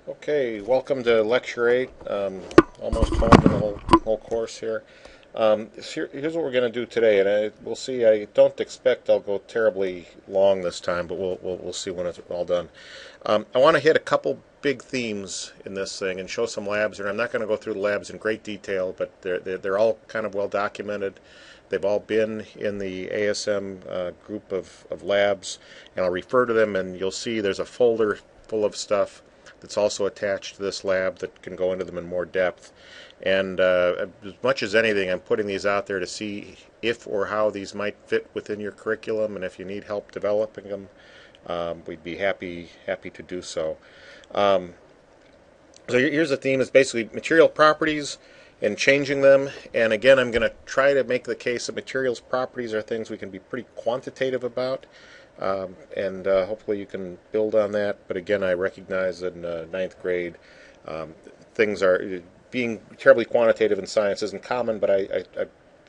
Okay, welcome to Lecture 8. Almost home in the whole course here. Here's what we're going to do today, and we'll see. I don't expect I'll go terribly long this time, but we'll see when it's all done. I want to hit a couple big themes in this thing and show some labs, and I'm not going to go through the labs in great detail, but they're all kind of well documented. They've all been in the ASM group of labs, and I'll refer to them, and you'll see there's a folder full of stuff that's also attached to this lab that can go into them in more depth. And as much as anything, I'm putting these out there to see if or how these might fit within your curriculum, and if you need help developing them, we'd be happy to do so. So here's the theme: is basically material properties and changing them. And again, I'm going to try to make the case that materials properties are things we can be pretty quantitative about. And hopefully you can build on that. But again, I recognize that in ninth grade, things are being terribly quantitative in science isn't common, but I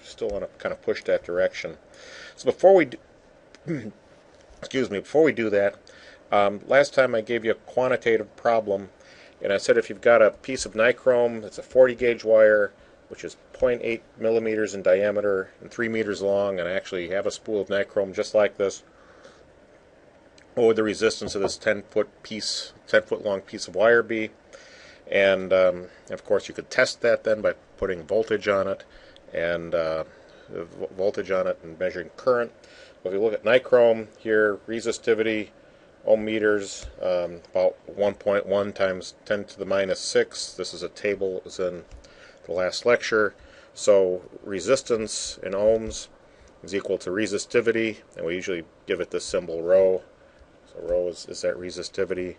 still want to kind of push that direction. So before we do, before we do that, last time I gave you a quantitative problem, and I said if you've got a piece of nichrome, it's a 40 gauge wire, which is 0.8 millimeters in diameter and 3 meters long, and I actually have a spool of nichrome just like this. What would the resistance of this 10-foot long piece of wire be? And of course, you could test that then by putting voltage on it and measuring current. If you look at nichrome here, resistivity, ohm meters, about 1.1 times 10 to the minus 6. This is a table that was in the last lecture. So resistance in ohms is equal to resistivity, and we usually give it this symbol rho. So rho is that resistivity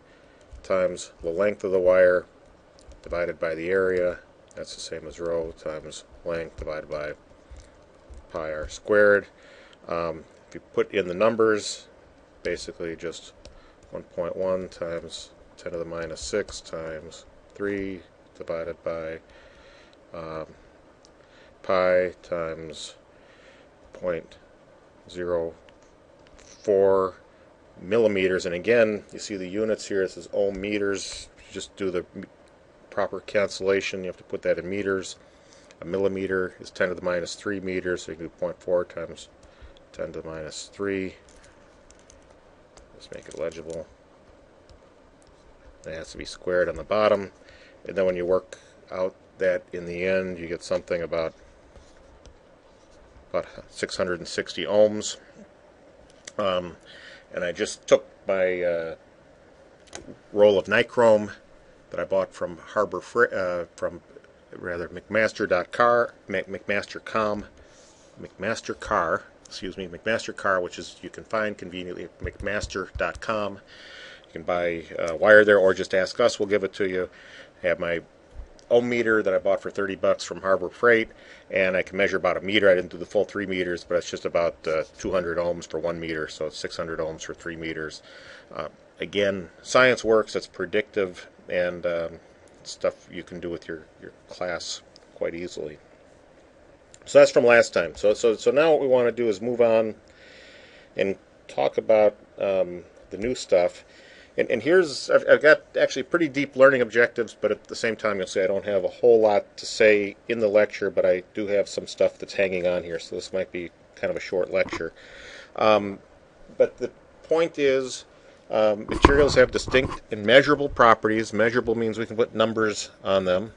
times the length of the wire divided by the area. That's the same as rho times length divided by pi r squared. If you put in the numbers, basically just 1.1 times 10 to the minus 6 times 3 divided by pi times 0.04 millimeters. And again, you see the units here. This is ohm meters. You just do the proper cancellation. You have to put that in meters. A millimeter is 10 to the minus 3 meters, so you can do 0.4 times 10 to the minus 3. Let's make it legible. It has to be squared on the bottom, and then when you work out that in the end, you get something about 660 ohms. And I just took my roll of nichrome that I bought from McMaster-Carr, which is you can find conveniently at McMaster.com. You can buy wire there, or just ask us. We'll give it to you. I have my ohm meter that I bought for $30 from Harbor Freight, and I can measure about a meter. I didn't do the full 3 meters, but it's just about 200 ohms for 1 meter, so it's 600 ohms for 3 meters. Again, science works. It's predictive, and stuff you can do with your class quite easily. So that's from last time. So now what we want to do is move on and talk about the new stuff. And here's, I've got actually pretty deep learning objectives, but at the same time, you'll see I don't have a whole lot to say in the lecture, but I do have some stuff that's hanging on here, so this might be kind of a short lecture. But the point is, materials have distinct and measurable properties. Measurable means we can put numbers on them.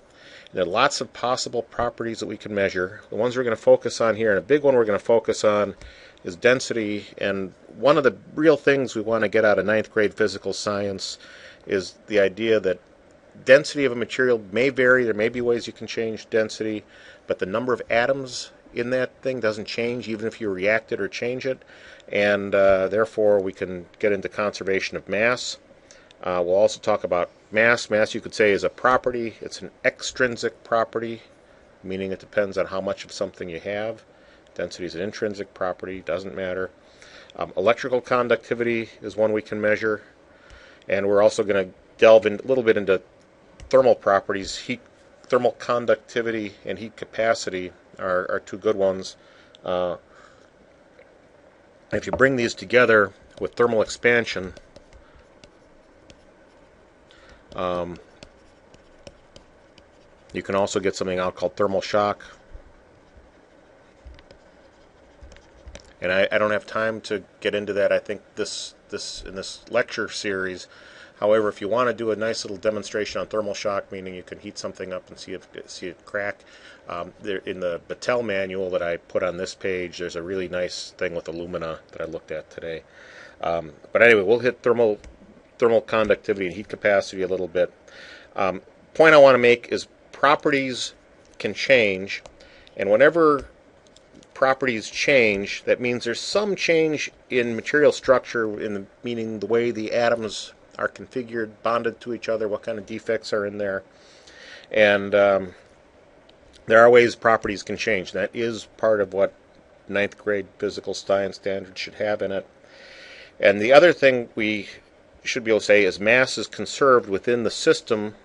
There are lots of possible properties that we can measure. The ones we're going to focus on here, and a big one we're going to focus on, is density. And one of the real things we want to get out of ninth grade physical science is the idea that density of a material may vary. There may be ways you can change density, but the number of atoms in that thing doesn't change even if you react it or change it. And therefore we can get into conservation of mass. We'll also talk about mass. Mass, you could say, is a property. It's an extrinsic property, meaning it depends on how much of something you have. Density is an intrinsic property, doesn't matter. Electrical conductivity is one we can measure. And we're also going to delve in a little bit into thermal properties. Thermal conductivity and heat capacity are two good ones. If you bring these together with thermal expansion, You can also get something out called thermal shock. And I don't have time to get into that. I think this in this lecture series. However, if you want to do a nice little demonstration on thermal shock, meaning you can heat something up and see it crack, there in the Battelle manual that I put on this page, there's a really nice thing with alumina that I looked at today. But anyway, we'll hit thermal conductivity and heat capacity a little bit. Point I want to make is properties can change, and whenever properties change, that means there's some change in material structure, meaning the way the atoms are configured, bonded to each other, what kind of defects are in there. And there are ways properties can change. That is part of what 9th grade physical science standards should have in it. And the other thing we should be able to say is mass is conserved within the system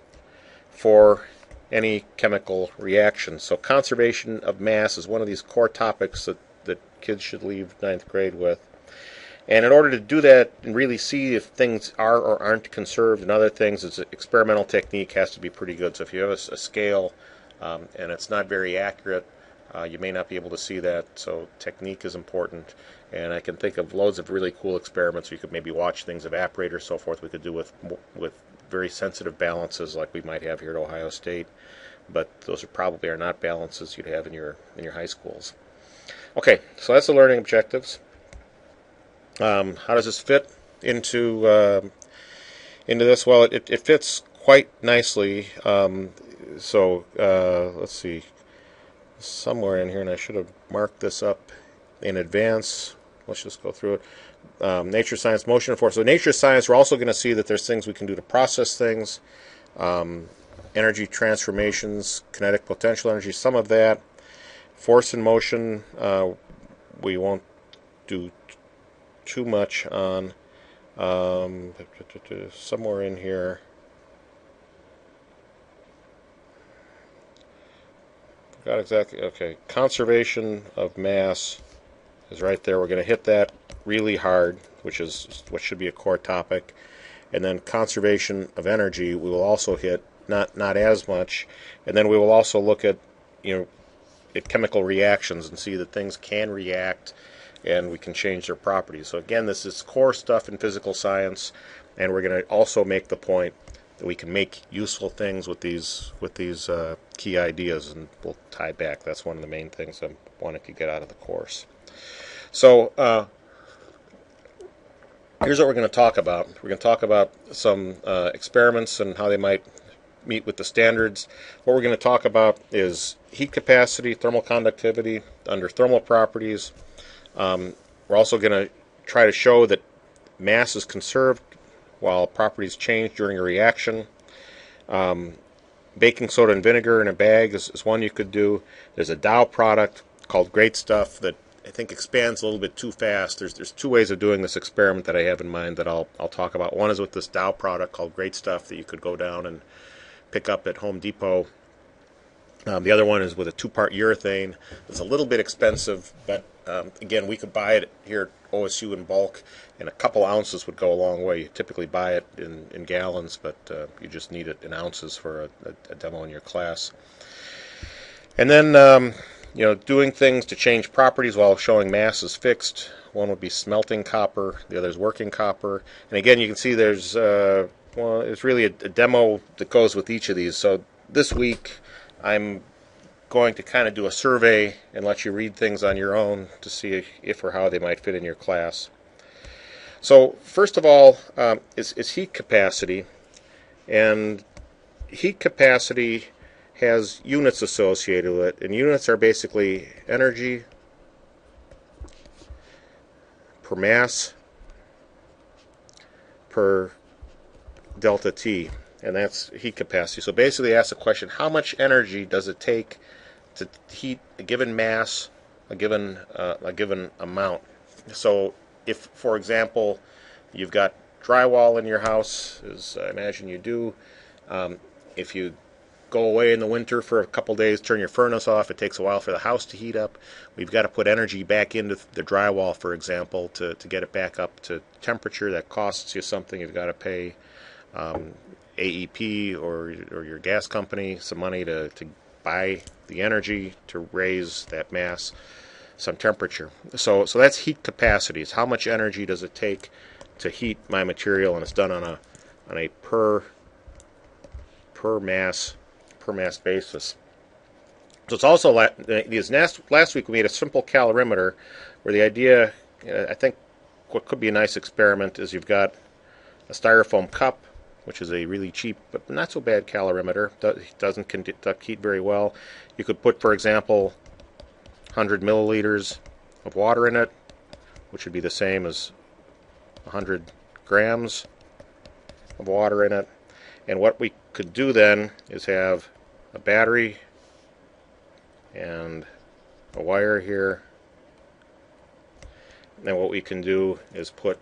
for any chemical reaction. So conservation of mass is one of these core topics that kids should leave 9th grade with. And in order to do that and really see if things are or aren't conserved and other things, it's experimental technique has to be pretty good. So if you have a scale and it's not very accurate, you may not be able to see that. So technique is important. And I can think of loads of really cool experiments. You could maybe watch things evaporate or so forth. We could do with very sensitive balances like we might have here at Ohio State. But those probably are not balances you'd have in your high schools. Okay, so that's the learning objectives. How does this fit into this? Well, it fits quite nicely. So let's see, somewhere in here, and I should have marked this up in advance. Let's just go through it. Nature, science, motion, and force. So nature, science, we're also going to see that there's things we can do to process things. Energy transformations, kinetic potential energy, some of that. Force and motion, we won't do too much on. Somewhere in here. Forgot exactly. Okay, conservation of mass is right there. We're going to hit that really hard, which is what should be a core topic. And then conservation of energy we will also hit, not as much. And then we will also look at at chemical reactions and see that things can react and we can change their properties. So again, this is core stuff in physical science, and we're going to also make the point that we can make useful things with these key ideas, and we'll tie back. That's one of the main things I wanted to get out of the course. So here's what we're going to talk about. We're going to talk about some experiments and how they might meet with the standards. What we're going to talk about is heat capacity, thermal conductivity under thermal properties. We're also going to try to show that mass is conserved while properties change during a reaction. Baking soda and vinegar in a bag is one you could do. There's a Dow product called Great Stuff that I think expands a little bit too fast. There's two ways of doing this experiment that I have in mind that I'll talk about. One is with this Dow product called Great Stuff that you could go down and pick up at Home Depot. The other one is with a 2-part urethane. It's a little bit expensive, but again, we could buy it here at OSU in bulk, and a couple ounces would go a long way. You typically buy it in gallons, but you just need it in ounces for a demo in your class. And then, doing things to change properties while showing mass is fixed. One would be smelting copper, the other is working copper. And again, you can see there's it's really a demo that goes with each of these. So this week, I'm going to kind of do a survey and let you read things on your own to see if or how they might fit in your class. So first of all is heat capacity, and heat capacity has units associated with it, and units are basically energy per mass per delta T, and that's heat capacity. So basically ask the question, how much energy does it take to heat a given mass, a given amount? So if, for example, you've got drywall in your house, as I imagine you do, if you go away in the winter for a couple days, turn your furnace off, it takes a while for the house to heat up. We've got to put energy back into the drywall, for example, to get it back up to temperature. That costs you something. You've got to pay. AEP or your gas company some money to buy the energy to raise that mass some temperature. So that's heat capacity. It's how much energy does it take to heat my material, and it's done on a per mass basis. So it's also last week we made a simple calorimeter where the idea, I think what could be a nice experiment is you've got a styrofoam cup, which is a really cheap but not so bad calorimeter. It doesn't conduct heat very well. You could put, for example, 100 milliliters of water in it, which would be the same as 100 grams of water in it. And what we could do then is have a battery and a wire here. And what we can do is put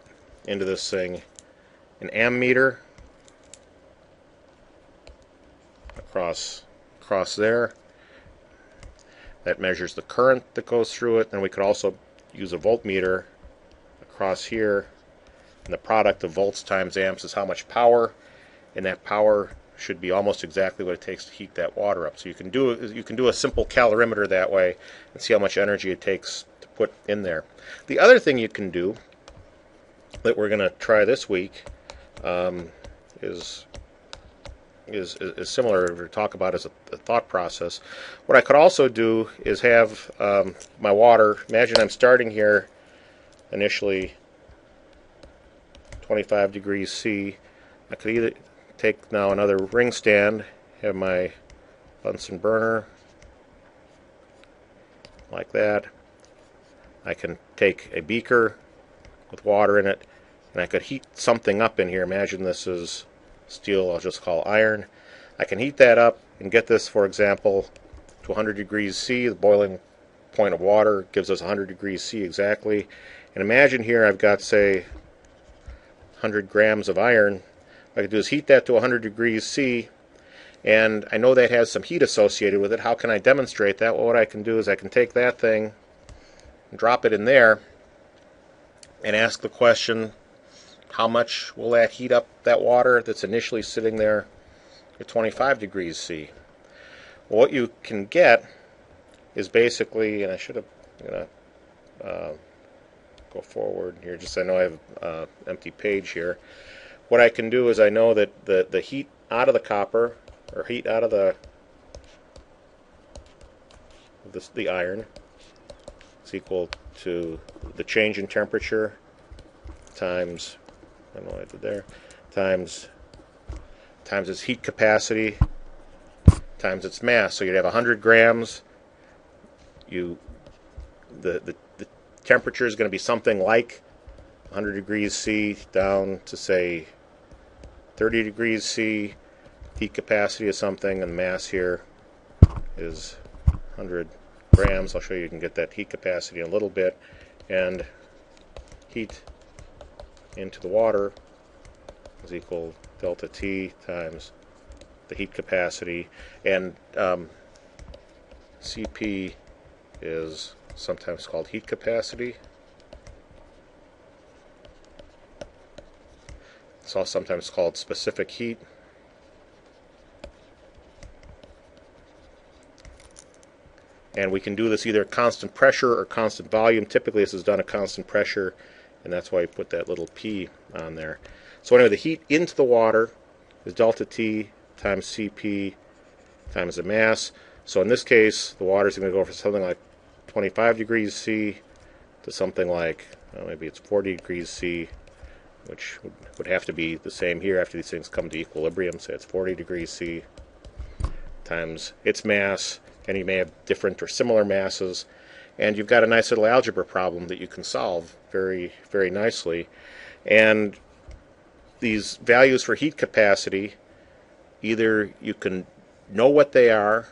into this thing an ammeter across there. That measures the current that goes through it. And we could also use a voltmeter across here. And the product of volts times amps is how much power, and that power should be almost exactly what it takes to heat that water up. So you can do a simple calorimeter that way and see how much energy it takes to put in there. The other thing you can do that we're going to try this week is similar to talk about as a thought process. What I could also do is have my water. Imagine I'm starting here initially 25 degrees C. I could either take now another ring stand, have my Bunsen burner like that. I can take a beaker with water in it, and I could heat something up in here. Imagine this is steel, I'll just call iron. I can heat that up and get this, for example, to 100 degrees C. The boiling point of water gives us 100 degrees C exactly. And imagine here I've got, say, 100 grams of iron. What I could do is heat that to 100 degrees C, and I know that has some heat associated with it. How can I demonstrate that? Well, what I can do is I can take that thing and drop it in there and ask the question, how much will that heat up that water that's initially sitting there at 25 degrees C? Well, what you can get is basically, and I should have go forward here, just so I know I have an empty page here. What I can do is I know that the heat out of the copper, or heat out of the iron, is equal to the change in temperature times, I don't know what I did there, times its heat capacity times its mass. So you'd have 100 grams. The temperature is going to be something like 100 degrees C down to, say, 30 degrees C. Heat capacity is something, and the mass here is 100 grams. I'll show you can get that heat capacity in a little bit. And heat into the water is equal delta T times the heat capacity. And CP is sometimes called heat capacity. It's also sometimes called specific heat. And we can do this either at constant pressure or constant volume. Typically this is done at constant pressure, and that's why I put that little P on there. So anyway, the heat into the water is delta T times CP times the mass. So in this case, the water is going to go from something like 25 degrees C to something like, maybe it's 40 degrees C, which would have to be the same here after these things come to equilibrium. So it's 40 degrees C times its mass, and you may have different or similar masses, and you've got a nice little algebra problem that you can solve very, very nicely. And these values for heat capacity, either you can know what they are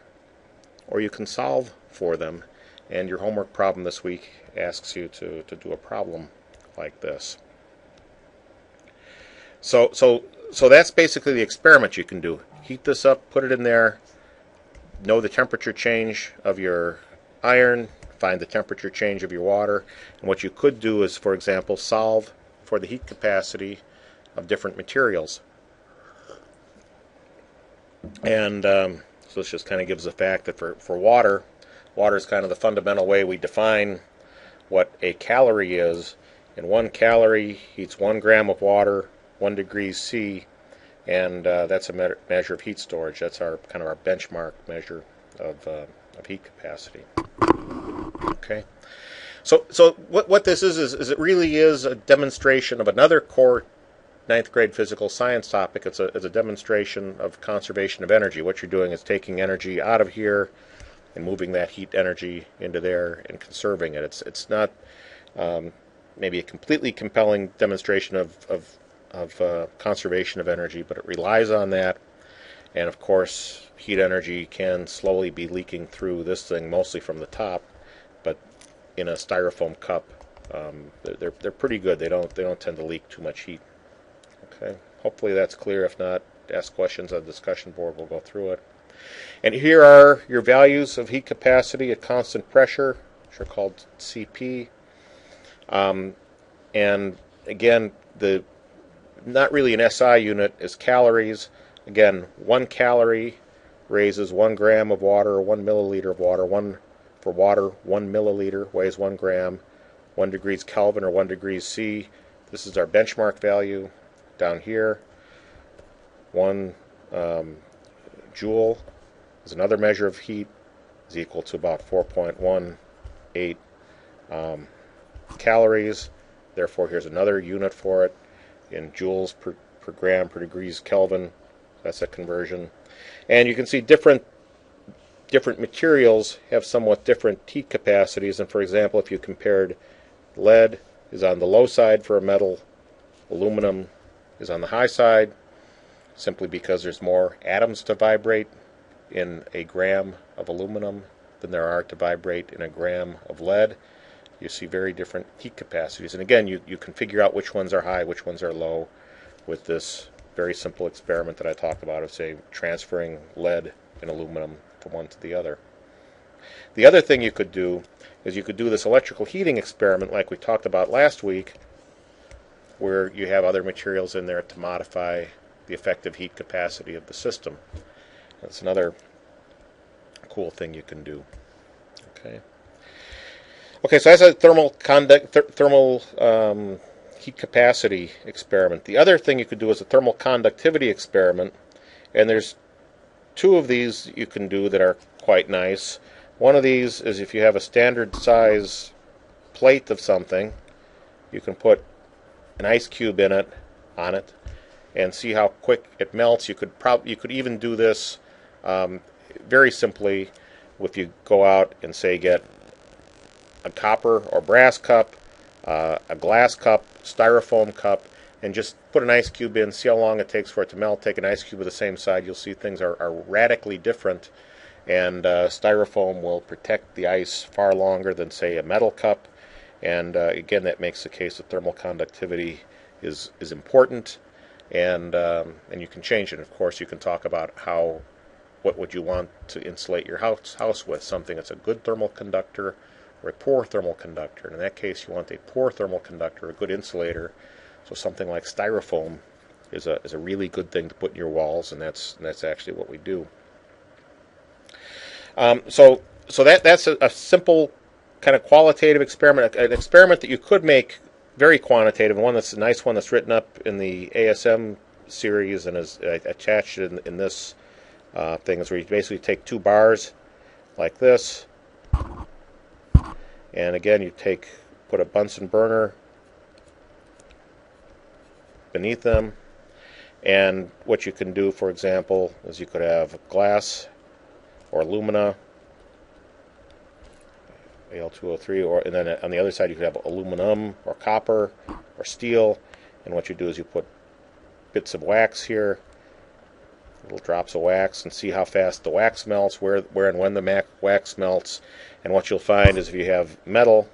or you can solve for them. And your homework problem this week asks you to do a problem like this. So that's basically the experiment you can do. Heat this up, put it in there, know the temperature change of your iron, find the temperature change of your water. And what you could do is, for example, solve for the heat capacity of different materials. And so this just kind of gives the fact that for water, water is kind of the fundamental way we define what a calorie is. And 1 calorie heats 1 gram of water, 1 degrees C, and that's a measure of heat storage. That's our kind of our benchmark measure of heat capacity. Okay. So what this is it really is a demonstration of another core ninth grade physical science topic. It's a demonstration of conservation of energy. What you're doing is taking energy out of here and moving that heat energy into there and conserving it. It's not maybe a completely compelling demonstration of conservation of energy, but it relies on that. And of course, heat energy can slowly be leaking through this thing, mostly from the top, but in a styrofoam cup, they're pretty good. They don't tend to leak too much heat. Okay. Hopefully that's clear. If not, ask questions on the discussion board. We'll go through it. And here are your values of heat capacity at constant pressure, which are called CP. And again, the not really an SI unit is calories. Again, 1 calorie raises 1 gram of water or 1 milliliter of water. For water, 1 milliliter weighs 1 gram. 1 degrees Kelvin or 1 degrees C. This is our benchmark value down here. 1 joule is another measure of heat, is equal to about 4.18 calories. Therefore, here's another unit for it in joules per gram per degrees Kelvin. That's a conversion. And you can see different materials have somewhat different heat capacities. And for example, if you compared lead is on the low side for a metal, aluminum is on the high side, simply because there's more atoms to vibrate in a gram of aluminum than there are to vibrate in a gram of lead. You see very different heat capacities. And again, you can figure out which ones are high, which ones are low with this very simple experiment that I talked about of, say, transferring lead and aluminum from one to the other. The other thing you could do is you could do this electrical heating experiment like we talked about last week, where you have other materials in there to modify the effective heat capacity of the system. That's another cool thing you can do. Okay, so that's a thermal heat capacity experiment. The other thing you could do is a thermal conductivity experiment, and there's 2 of these you can do that are quite nice. One of these is if you have a standard size plate of something, you can put an ice cube on it and see how quick it melts. You could even do this very simply if you go out and say get a copper or brass cup, a glass cup, styrofoam cup, and just put an ice cube in, see how long it takes for it to melt. Take an ice cube of the same side, you'll see things are radically different, and styrofoam will protect the ice far longer than, say, a metal cup. And again, that makes the case that thermal conductivity is important, and you can change it. Of course, you can talk about what would you want to insulate your house with, something that's a good thermal conductor or a poor thermal conductor. And in that case, you want a poor thermal conductor, a good insulator. So something like styrofoam is a really good thing to put in your walls, and that's actually what we do. So that's a simple kind of qualitative experiment, an experiment that you could make very quantitative, and one that's a nice one that's written up in the ASM series and is attached in this thing, is where you basically take 2 bars like this, and again you put a Bunsen burner beneath them, and what you can do, for example, is you could have glass or alumina, Al2O3, and then on the other side you could have aluminum or copper or steel, and what you do is you put bits of wax here, little drops of wax, and see how fast the wax melts, where and when the wax melts. And what you'll find is if you have metal,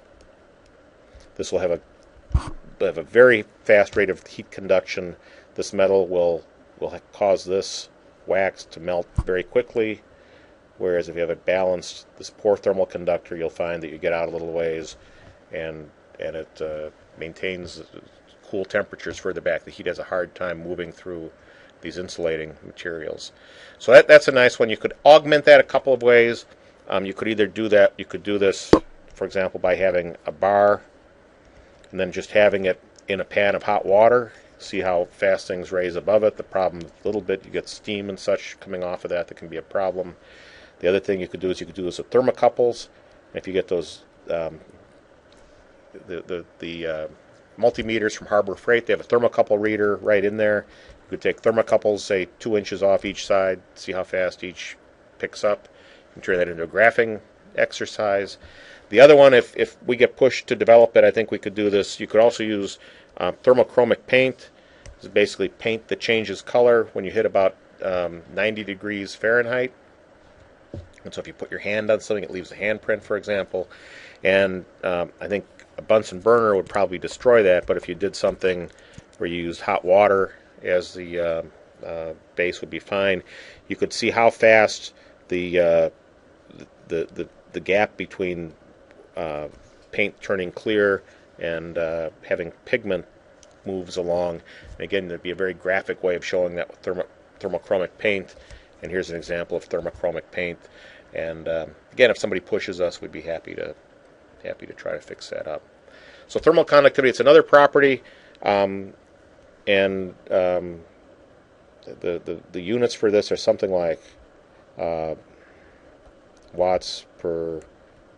this will have a very fast rate of heat conduction. This metal will cause this wax to melt very quickly, whereas if you have it balanced, this poor thermal conductor, you'll find that you get out a little ways and it maintains cool temperatures further back. The heat has a hard time moving through these insulating materials. So that's a nice one. You could augment that a couple of ways. You could either do that, you could do this, for example, by having a bar and then just having it in a pan of hot water. See how fast things raise above it. The problem, a little bit, you get steam and such coming off of that. That can be a problem. The other thing you could do is you could do this with thermocouples. And if you get those the multimeters from Harbor Freight, they have a thermocouple reader right in there. You could take thermocouples, say 2 inches off each side, see how fast each picks up, and turn that into a graphing exercise. The other one, if we get pushed to develop it, I think we could do this. You could also use thermochromic paint. This is basically paint that changes color when you hit about 90 degrees Fahrenheit. And so if you put your hand on something, it leaves a handprint, for example. And I think a Bunsen burner would probably destroy that, but if you did something where you used hot water as the base, would be fine. You could see how fast the gap between paint turning clear and having pigment moves along. And again, there'd be a very graphic way of showing that with thermochromic paint. And here's an example of thermochromic paint. And again, if somebody pushes us, we'd be happy to try to fix that up. So thermal conductivity, it's another property, and the units for this are something like watts per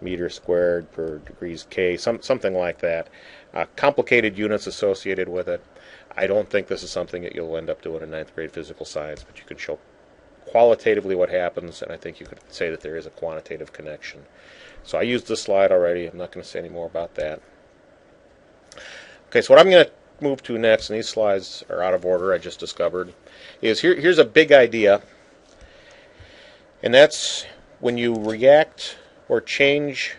meter squared per degrees K, something like that. Complicated units associated with it. I don't think this is something that you'll end up doing in 9th grade physical science, but you can show qualitatively what happens, and I think you could say that there is a quantitative connection. So I used this slide already. I'm not going to say any more about that. Okay, so what I'm going to move to next, and these slides are out of order, I just discovered, is here's a big idea, and that's when you react or change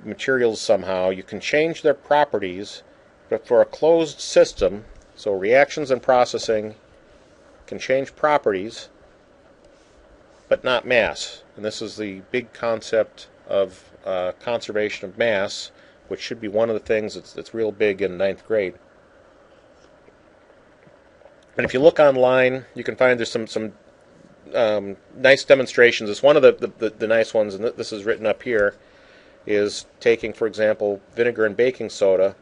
materials somehow, you can change their properties, but for a closed system, so reactions and processing can change properties, but not mass. And this is the big concept of conservation of mass, which should be one of the things that's real big in 9th grade. And if you look online, you can find there's some nice demonstrations. It's one of the nice ones, and this is written up here, is taking, for example, vinegar and baking soda,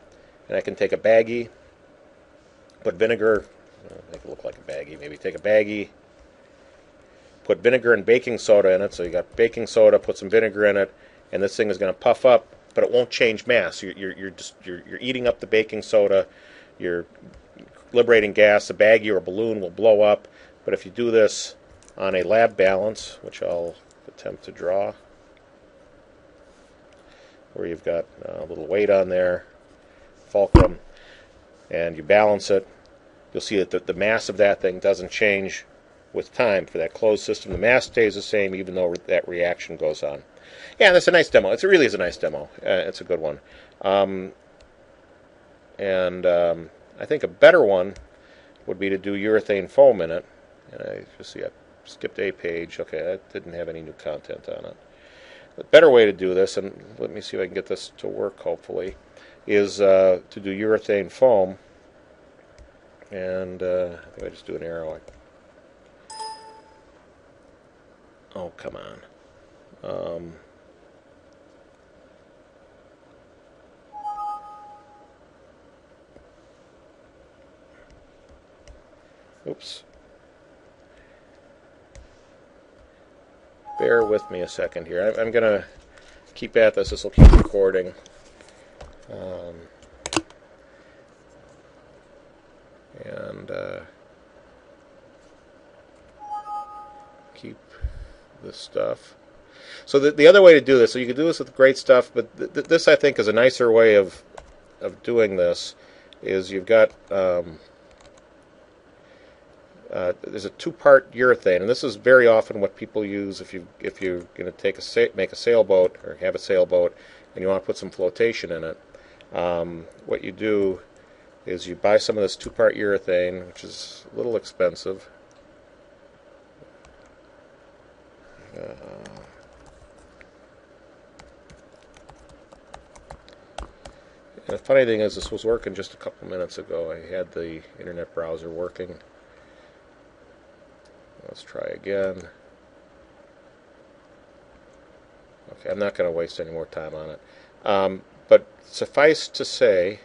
and I can take a baggie, put vinegar, make it look like a baggie, maybe take a baggie, put vinegar and baking soda in it, so you got baking soda, put some vinegar in it, and this thing is going to puff up, but it won't change mass. You're eating up the baking soda, you're liberating gas, a baggie or a balloon will blow up, but if you do this on a lab balance, which I'll attempt to draw, where you've got a little weight on there, fulcrum, and you balance it, you'll see that the mass of that thing doesn't change with time. For that closed system, the mass stays the same even though that reaction goes on. Yeah, that's a nice demo. It really is a nice demo. It's a good one. I think a better one would be to do urethane foam in it. And I just see I skipped a page. Okay, that didn't have any new content on it. The better way to do this, and let me see if I can get this to work hopefully, is to do urethane foam. And I think I just do an arrow. Oh, come on. Oops. Bear with me a second here. I'm going to keep at this. This will keep recording. Keep this stuff. So the other way to do this, so you can do this with great stuff, but this I think is a nicer way of doing this, is you've got there's a two-part urethane, and this is very often what people use if you're going to make a sailboat or have a sailboat and you want to put some flotation in it. What you do is you buy some of this two-part urethane, which is a little expensive. And the funny thing is, this was working just a couple minutes ago. I had the internet browser working. Let's try again. Okay, I'm not going to waste any more time on it. But suffice to say,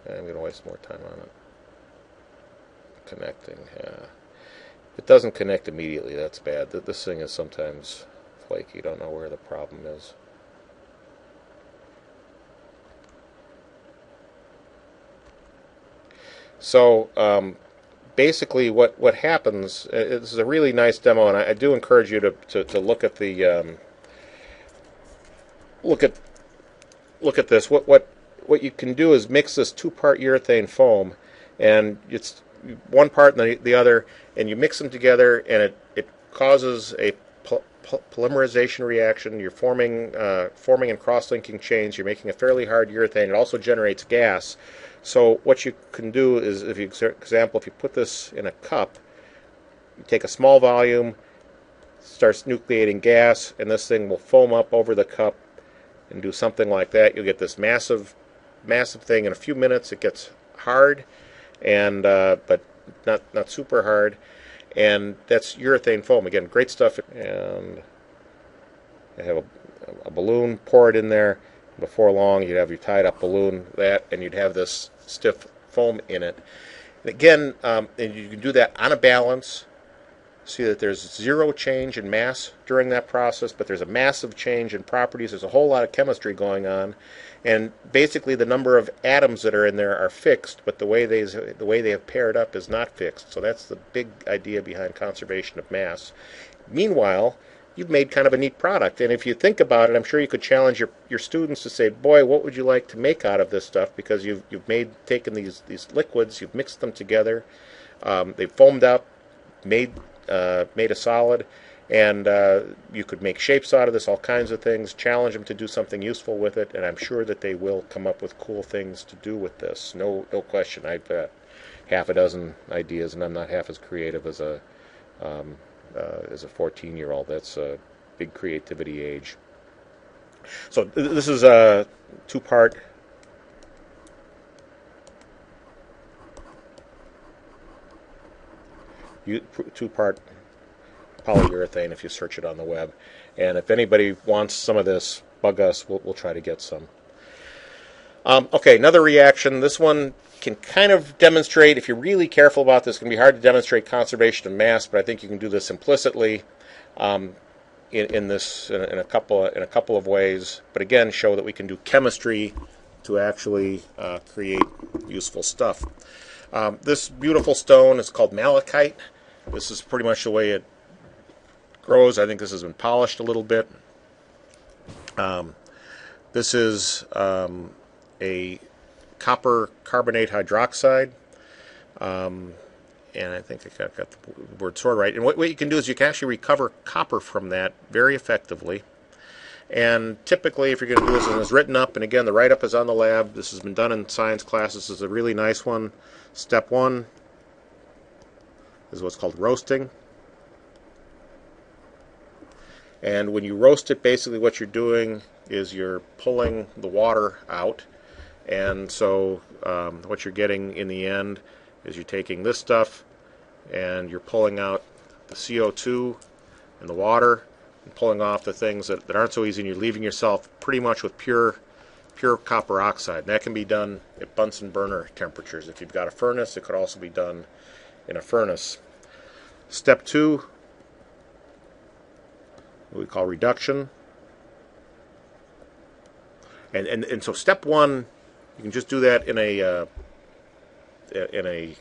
I'm going to waste more time on it. Connecting. It doesn't connect immediately. That's bad. This thing is sometimes flaky. You don't know where the problem is. So basically what happens, this is a really nice demo, and I do encourage you to look at the look at this. What you can do is mix this 2-part urethane foam, and it's one part and the other, and you mix them together, and it causes a polymerization reaction. You're forming and cross-linking chains. You're making a fairly hard urethane. It also generates gas. So what you can do is, if you, for example, if you put this in a cup, you take a small volume, starts nucleating gas, and this thing will foam up over the cup and do something like that. You'll get this massive thing. In a few minutes it gets hard, and but not super hard, and that's urethane foam. Again, great stuff. And I have a balloon, pour it in there. Before long, you'd have your tied up balloon, and you'd have this stiff foam in it. And again, and you can do that on a balance. See that there's zero change in mass during that process, but there's a massive change in properties. There's a whole lot of chemistry going on, and basically the number of atoms that are in there are fixed, but the way they have paired up is not fixed. So that's the big idea behind conservation of mass. Meanwhile, you've made kind of a neat product, and if you think about it, I'm sure you could challenge your students to say, boy, what would you like to make out of this stuff? Because you've taken these liquids, you've mixed them together, they've foamed up, made a solid, and you could make shapes out of this, all kinds of things. Challenge them to do something useful with it, and I'm sure that they will come up with cool things to do with this. No question. I've got half a dozen ideas, and I'm not half as creative as a 14-year-old. That's a big creativity age. So this is a 2-part. Two-part polyurethane if you search it on the web. And if anybody wants some of this, bug us. We'll try to get some. Okay, another reaction. This one can kind of demonstrate, if you're really careful about this, it can be hard to demonstrate conservation of mass, but I think you can do this implicitly in a couple of ways. But again, show that we can do chemistry to actually create useful stuff. This beautiful stone is called Malachite. This is pretty much the way it grows. I think this has been polished a little bit. This is a copper carbonate hydroxide, and I think I got the word sort right. And what you can do is you can actually recover copper from that very effectively. And typically, if you're going to do this, and it's written up, and again, the write-up is on the lab. This has been done in science classes. This is a really nice one. Step 1 is what's called roasting. And when you roast it, basically what you're doing is you're pulling the water out. And so what you're getting in the end is you're taking this stuff and you're pulling out the CO2 and the water and pulling off the things that aren't so easy, and you're leaving yourself pretty much with pure copper oxide. And that can be done at Bunsen burner temperatures. If you've got a furnace, it could also be done in a furnace. Step 2, what we call reduction. And so step 1, you can just do that in a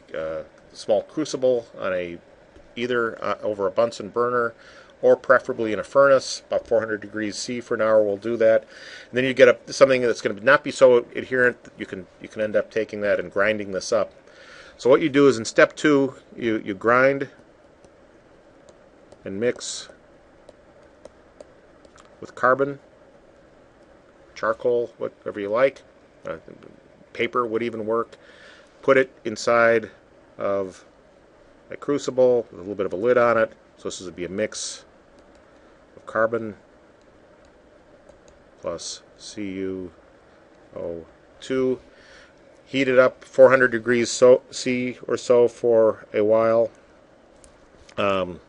small crucible on either over a Bunsen burner, or preferably in a furnace, about 400 degrees C for an hour will do that. And then you get something that's going to not be so adherent that you can end up taking that and grinding this up. So what you do is in step 2, you grind and mix with carbon, charcoal, whatever you like. Paper would even work. Put it inside of a crucible with a little bit of a lid on it. So this would be a mix of carbon plus CuO2. heat it up 400 degrees C or so for a while, and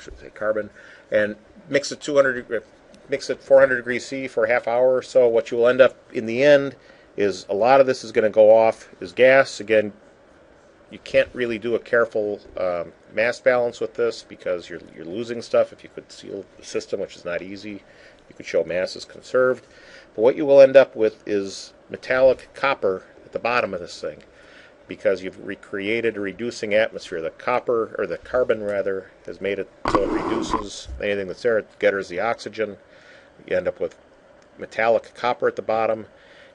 should say carbon, and mix it 400 degrees C for a half hour or so. What you will end up in the end is a lot of this is going to go off as gas. Again, you can't really do a careful mass balance with this because you're losing stuff. If you could seal the system, which is not easy, you could show mass is conserved. But what you will end up with is metallic copper at the bottom of this thing, because you've recreated a reducing atmosphere. The copper, or the carbon rather, has made it so it reduces anything that's there. It gathers the oxygen. You end up with metallic copper at the bottom.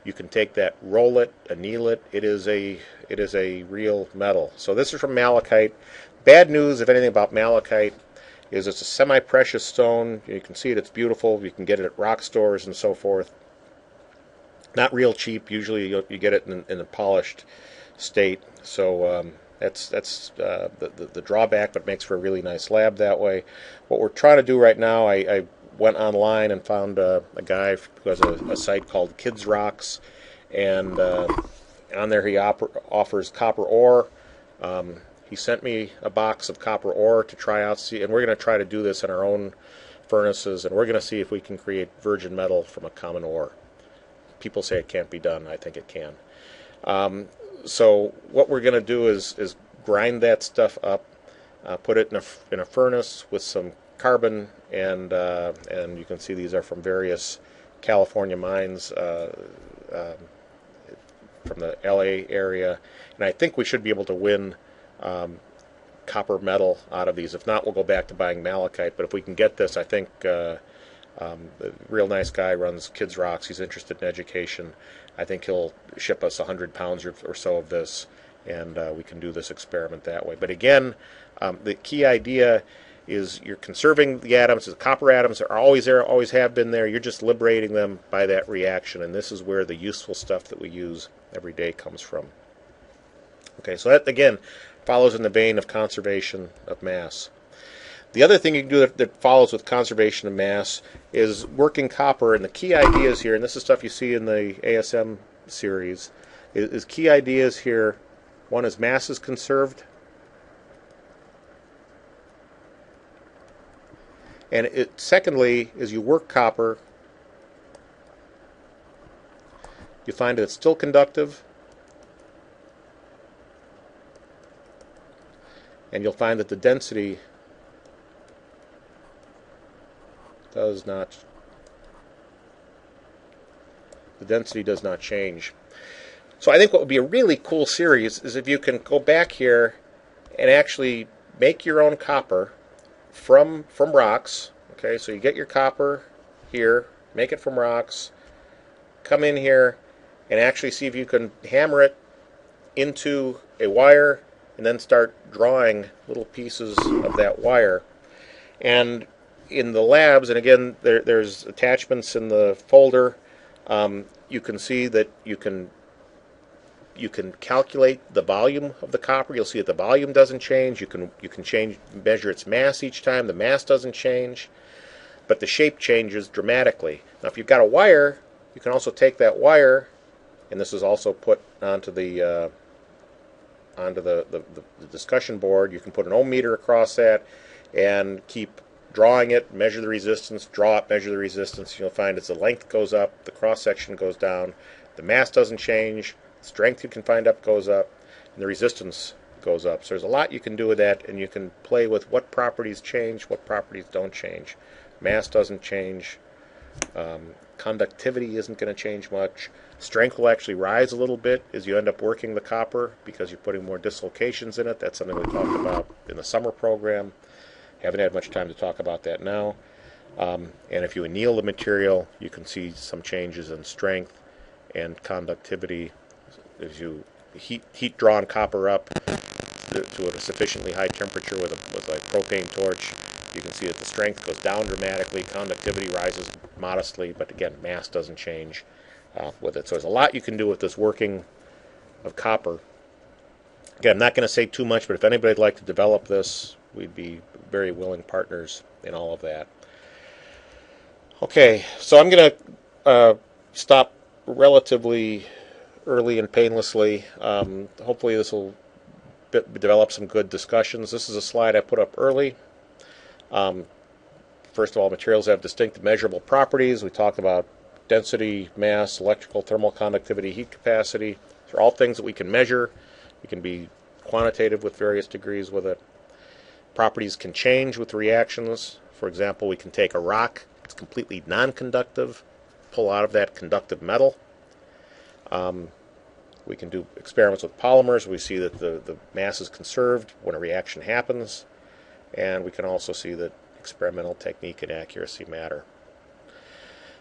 You can take that, roll it, anneal it. It is a real metal. So this is from malachite. Bad news, if anything, about malachite is it's a semi-precious stone. You can see it; it's beautiful. You can get it at rock stores and so forth. Not real cheap. Usually, you get it in a polished state. So that's the drawback, but makes for a really nice lab that way. What we're trying to do right now, I went online and found a guy who has a site called Kids Rocks, and on there he offers copper ore. He sent me a box of copper ore to try out, and we're going to try to do this in our own furnaces, and we're going to see if we can create virgin metal from a common ore. People say it can't be done. I think it can. So what we're going to do is grind that stuff up, put it in a furnace with some carbon, and you can see these are from various California mines from the LA area, and I think we should be able to win copper metal out of these. If not, we'll go back to buying malachite, but if we can get this, I think the real nice guy runs Kids Rocks. He's interested in education. I think he'll ship us 100 pounds or so of this, and we can do this experiment that way. But again, the key idea is you're conserving the atoms. The copper atoms are always there, always have been there. You're just liberating them by that reaction, and this is where the useful stuff that we use every day comes from. Okay, so that, again, follows in the vein of conservation of mass. The other thing you can do that follows with conservation of mass is working copper, and the key ideas here, and this is stuff you see in the ASM series, is key ideas here. One is mass is conserved, and secondly is you work copper, you find that it's still conductive, and you'll find that the density does not change. So I think what would be a really cool series is if you can go back here and actually make your own copper from rocks. Okay, so you get your copper here, make it from rocks, come in here and actually see if you can hammer it into a wire and then start drawing little pieces of that wire. And in the labs, and again, there's attachments in the folder, you can see that you can calculate the volume of the copper. You'll see that the volume doesn't change. You can measure its mass each time. The mass doesn't change, but the shape changes dramatically. Now, if you've got a wire, you can also take that wire, and this is also put onto the discussion board. You can put an ohm meter across that and keep drawing it, measure the resistance, draw it, measure the resistance. You'll find as the length goes up, the cross section goes down, the mass doesn't change, the strength you can find up goes up, and the resistance goes up. So there's a lot you can do with that, and you can play with what properties change, what properties don't change. Mass doesn't change. Conductivity isn't going to change much. Strength will actually rise a little bit as you end up working the copper because you're putting more dislocations in it. That's something we talked about in the summer program. Haven't had much time to talk about that now. And if you anneal the material, you can see some changes in strength and conductivity as you heat drawn copper up to a sufficiently high temperature with a propane torch. You can see that the strength goes down dramatically, conductivity rises modestly, but again, mass doesn't change with it. So there's a lot you can do with this working of copper. Again, I'm not going to say too much, but if anybody'd like to develop this, we'd be very willing partners in all of that. Okay, so I'm going to stop relatively early and painlessly. Hopefully this will develop some good discussions. This is a slide I put up early. First of all, materials have distinct measurable properties. We talk about density, mass, electrical, thermal conductivity, heat capacity. These are all things that we can measure. We can be quantitative with various degrees with it. Properties can change with reactions. For example, we can take a rock, it's completely non-conductive, pull out of that conductive metal. We can do experiments with polymers. We see that the mass is conserved when a reaction happens. And we can also see that experimental technique and accuracy matter.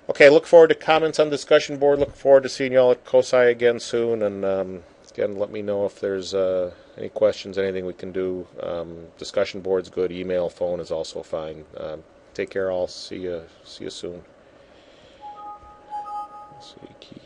Okay, look forward to comments on the discussion board. Look forward to seeing you all at COSI again soon. And again, let me know if there's any questions, anything we can do. Discussion board's good. Email, phone is also fine. Take care all. See you soon. Let's see.